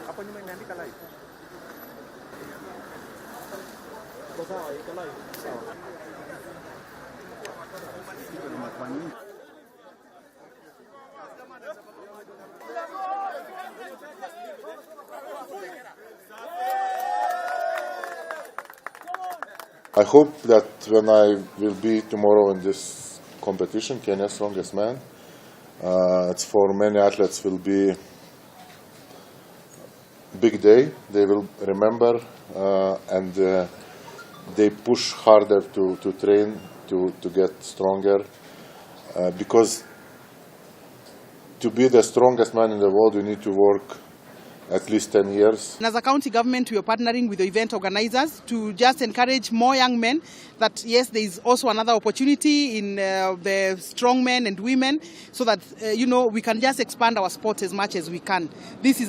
Hapo nyuma imeandika live. Sawa, iko live. Sawa. I hope that when I will be tomorrow in this competition, Kenya's Strongest Man, it's for many athletes will be big day. They will remember and they push harder to train, to get stronger, because to be the strongest man in the world, you need to work at least 10 years. And as a county government, we are partnering with the event organizers to just encourage more young men that, yes, there is also another opportunity in the strong men and women, so that, we can just expand our sport as much as we can. This is